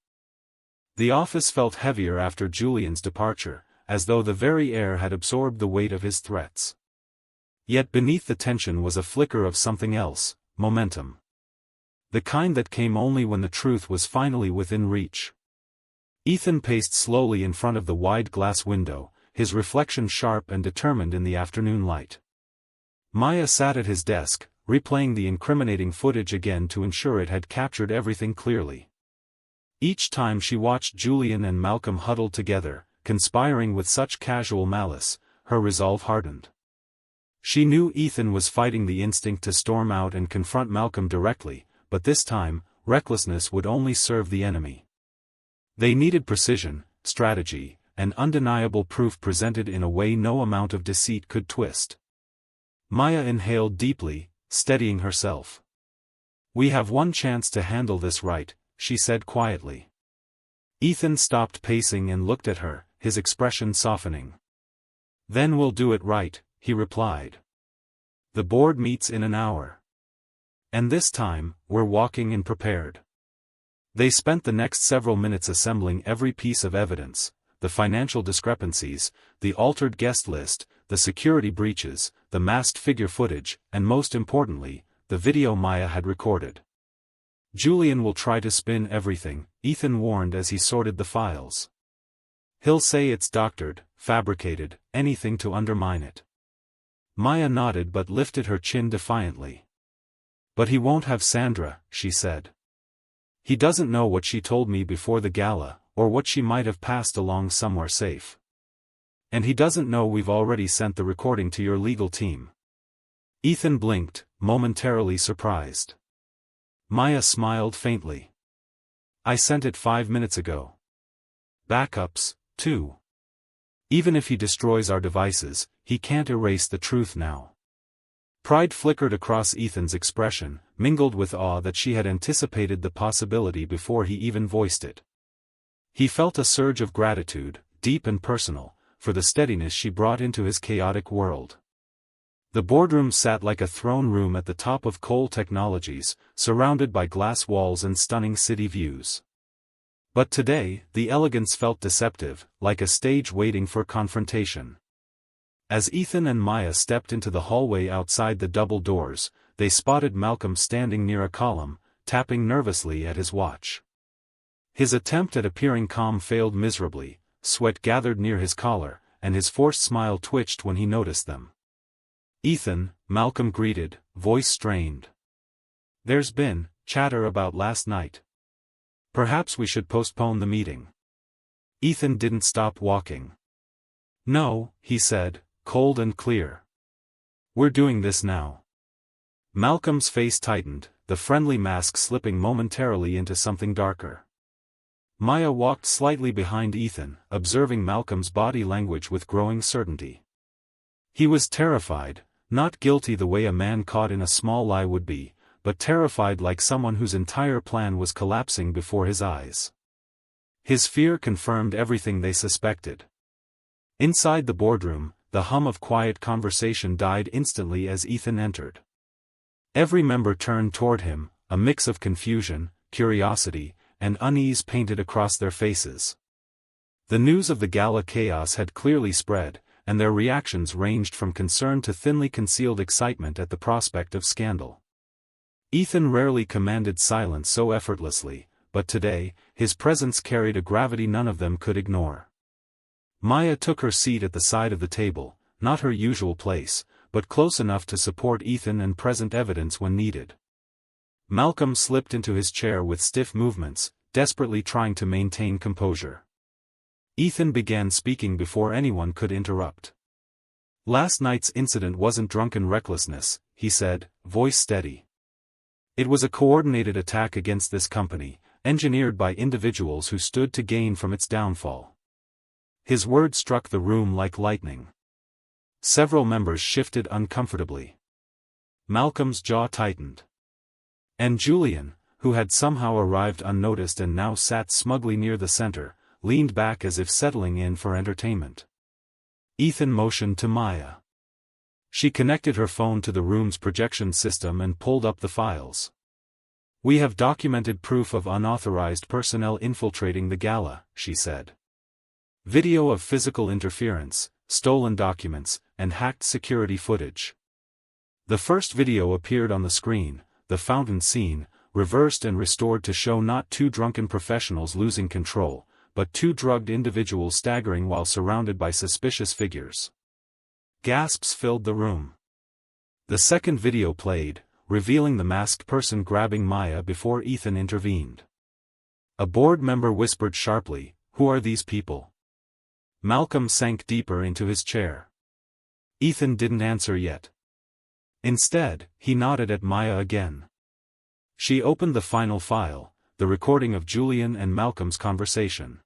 The office felt heavier after Julian's departure, as though the very air had absorbed the weight of his threats. Yet beneath the tension was a flicker of something else, momentum. The kind that came only when the truth was finally within reach. Ethan paced slowly in front of the wide glass window, his reflection sharp and determined in the afternoon light. Maya sat at his desk, replaying the incriminating footage again to ensure it had captured everything clearly. Each time she watched Julian and Malcolm huddled together, conspiring with such casual malice, her resolve hardened. She knew Ethan was fighting the instinct to storm out and confront Malcolm directly, but this time, recklessness would only serve the enemy. They needed precision, strategy, and undeniable proof presented in a way no amount of deceit could twist. Maya inhaled deeply, steadying herself. "We have one chance to handle this right," she said quietly. Ethan stopped pacing and looked at her, his expression softening. "Then we'll do it right," he replied. "The board meets in an hour. And this time, we're walking in prepared." They spent the next several minutes assembling every piece of evidence: the financial discrepancies, the altered guest list, the security breaches, the masked figure footage, and most importantly, the video Maya had recorded. "Julian will try to spin everything," Ethan warned as he sorted the files. "He'll say it's doctored, fabricated, anything to undermine it." Maya nodded but lifted her chin defiantly. "But he won't have Sandra," she said. "He doesn't know what she told me before the gala, or what she might have passed along somewhere safe. And he doesn't know we've already sent the recording to your legal team." Ethan blinked, momentarily surprised. Maya smiled faintly. "I sent it 5 minutes ago. Backups, too. Even if he destroys our devices, he can't erase the truth now." Pride flickered across Ethan's expression, mingled with awe that she had anticipated the possibility before he even voiced it. He felt a surge of gratitude, deep and personal, for the steadiness she brought into his chaotic world. The boardroom sat like a throne room at the top of Cole Technologies, surrounded by glass walls and stunning city views. But today, the elegance felt deceptive, like a stage waiting for confrontation. As Ethan and Maya stepped into the hallway outside the double doors, they spotted Malcolm standing near a column, tapping nervously at his watch. His attempt at appearing calm failed miserably, sweat gathered near his collar, and his forced smile twitched when he noticed them. "Ethan," Malcolm greeted, voice strained. "There's been chatter about last night. Perhaps we should postpone the meeting." Ethan didn't stop walking. "No," he said, cold and clear. "We're doing this now." Malcolm's face tightened, the friendly mask slipping momentarily into something darker. Maya walked slightly behind Ethan, observing Malcolm's body language with growing certainty. He was terrified, not guilty the way a man caught in a small lie would be, but terrified like someone whose entire plan was collapsing before his eyes. His fear confirmed everything they suspected. Inside the boardroom, the hum of quiet conversation died instantly as Ethan entered. Every member turned toward him, a mix of confusion, curiosity, and unease painted across their faces. The news of the gala chaos had clearly spread, and their reactions ranged from concern to thinly concealed excitement at the prospect of scandal. Ethan rarely commanded silence so effortlessly, but today, his presence carried a gravity none of them could ignore. Maya took her seat at the side of the table, not her usual place, but close enough to support Ethan and present evidence when needed. Malcolm slipped into his chair with stiff movements, desperately trying to maintain composure. Ethan began speaking before anyone could interrupt. "Last night's incident wasn't drunken recklessness," he said, voice steady. "It was a coordinated attack against this company, engineered by individuals who stood to gain from its downfall." His words struck the room like lightning. Several members shifted uncomfortably. Malcolm's jaw tightened. And Julian, who had somehow arrived unnoticed and now sat smugly near the center, leaned back as if settling in for entertainment. Ethan motioned to Maya. She connected her phone to the room's projection system and pulled up the files. "We have documented proof of unauthorized personnel infiltrating the gala," she said. "Video of physical interference, stolen documents, and hacked security footage." The first video appeared on the screen, the fountain scene, reversed and restored to show not two drunken professionals losing control, but two drugged individuals staggering while surrounded by suspicious figures. Gasps filled the room. The second video played, revealing the masked person grabbing Maya before Ethan intervened. A board member whispered sharply, "Who are these people?" Malcolm sank deeper into his chair. Ethan didn't answer yet. Instead, he nodded at Maya again. She opened the final file, the recording of Julian and Malcolm's conversation.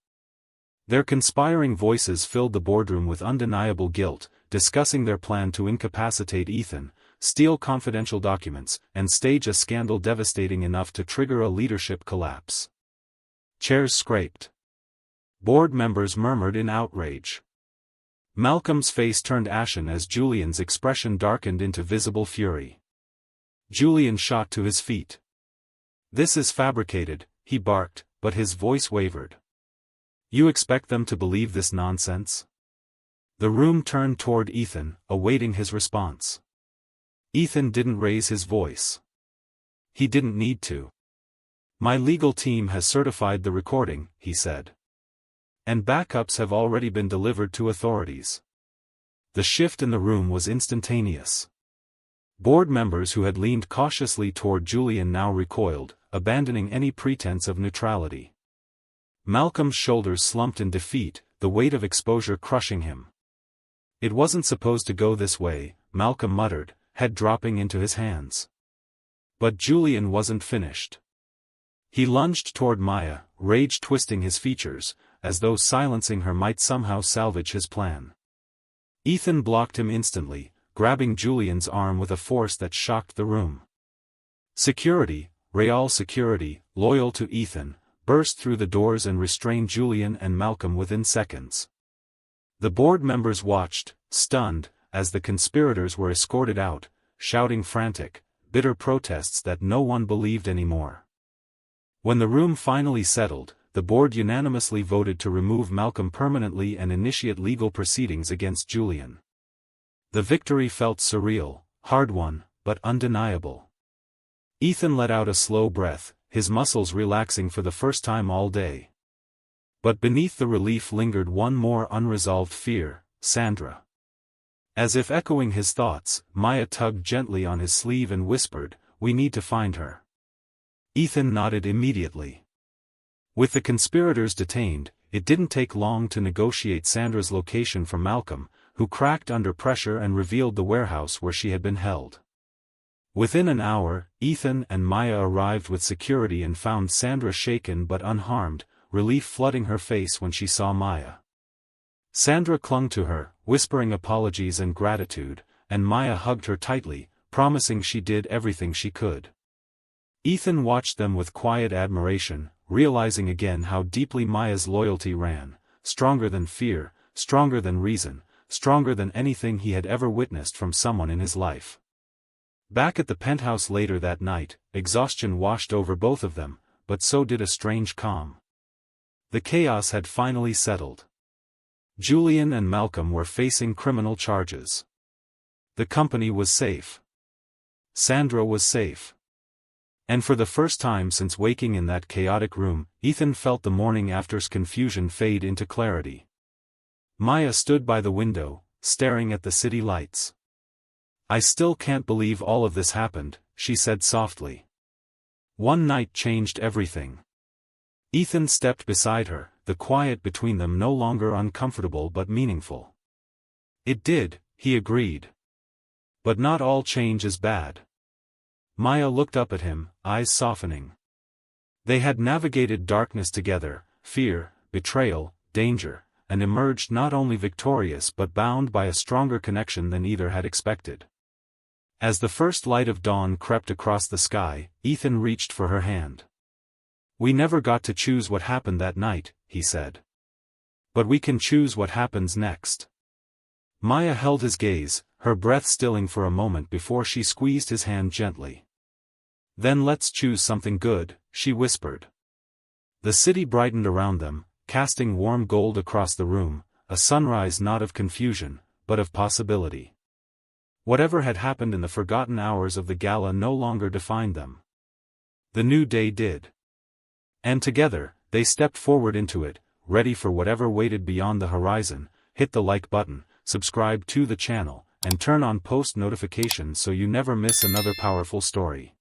Their conspiring voices filled the boardroom with undeniable guilt, discussing their plan to incapacitate Ethan, steal confidential documents, and stage a scandal devastating enough to trigger a leadership collapse. Chairs scraped. Board members murmured in outrage. Malcolm's face turned ashen as Julian's expression darkened into visible fury. Julian shot to his feet. "This is fabricated," he barked, but his voice wavered. "You expect them to believe this nonsense?" The room turned toward Ethan, awaiting his response. Ethan didn't raise his voice. He didn't need to. "My legal team has certified the recording," he said. "And backups have already been delivered to authorities." The shift in the room was instantaneous. Board members who had leaned cautiously toward Julian now recoiled, abandoning any pretense of neutrality. Malcolm's shoulders slumped in defeat, the weight of exposure crushing him. "It wasn't supposed to go this way," Malcolm muttered, head dropping into his hands. But Julian wasn't finished. He lunged toward Maya, rage twisting his features, as though silencing her might somehow salvage his plan. Ethan blocked him instantly, grabbing Julian's arm with a force that shocked the room. Security, Real security, loyal to Ethan, burst through the doors and restrained Julian and Malcolm within seconds. The board members watched, stunned, as the conspirators were escorted out, shouting frantic, bitter protests that no one believed anymore. When the room finally settled, the board unanimously voted to remove Malcolm permanently and initiate legal proceedings against Julian. The victory felt surreal, hard-won, but undeniable. Ethan let out a slow breath, his muscles relaxing for the first time all day. But beneath the relief lingered one more unresolved fear: Sandra. As if echoing his thoughts, Maya tugged gently on his sleeve and whispered, "We need to find her." Ethan nodded immediately. With the conspirators detained, it didn't take long to negotiate Sandra's location for Malcolm, who cracked under pressure and revealed the warehouse where she had been held. Within an hour, Ethan and Maya arrived with security and found Sandra shaken but unharmed, relief flooding her face when she saw Maya. Sandra clung to her, whispering apologies and gratitude, and Maya hugged her tightly, promising she did everything she could. Ethan watched them with quiet admiration, realizing again how deeply Maya's loyalty ran, stronger than fear, stronger than reason, stronger than anything he had ever witnessed from someone in his life. Back at the penthouse later that night, exhaustion washed over both of them, but so did a strange calm. The chaos had finally settled. Julian and Malcolm were facing criminal charges. The company was safe. Sandra was safe. And for the first time since waking in that chaotic room, Ethan felt the morning after's confusion fade into clarity. Maya stood by the window, staring at the city lights. "I still can't believe all of this happened," she said softly. "One night changed everything." Ethan stepped beside her, the quiet between them no longer uncomfortable but meaningful. "It did," he agreed. "But not all change is bad." Maya looked up at him, eyes softening. They had navigated darkness together, fear, betrayal, danger, and emerged not only victorious but bound by a stronger connection than either had expected. As the first light of dawn crept across the sky, Ethan reached for her hand. "We never got to choose what happened that night," he said. "But we can choose what happens next." Maya held his gaze, her breath stilling for a moment before she squeezed his hand gently. "Then let's choose something good," she whispered. The city brightened around them, casting warm gold across the room, a sunrise not of confusion, but of possibility. Whatever had happened in the forgotten hours of the gala no longer defined them. The new day did. And together, they stepped forward into it, ready for whatever waited beyond the horizon. Hit the like button, subscribe to the channel, and turn on post notifications so you never miss another powerful story.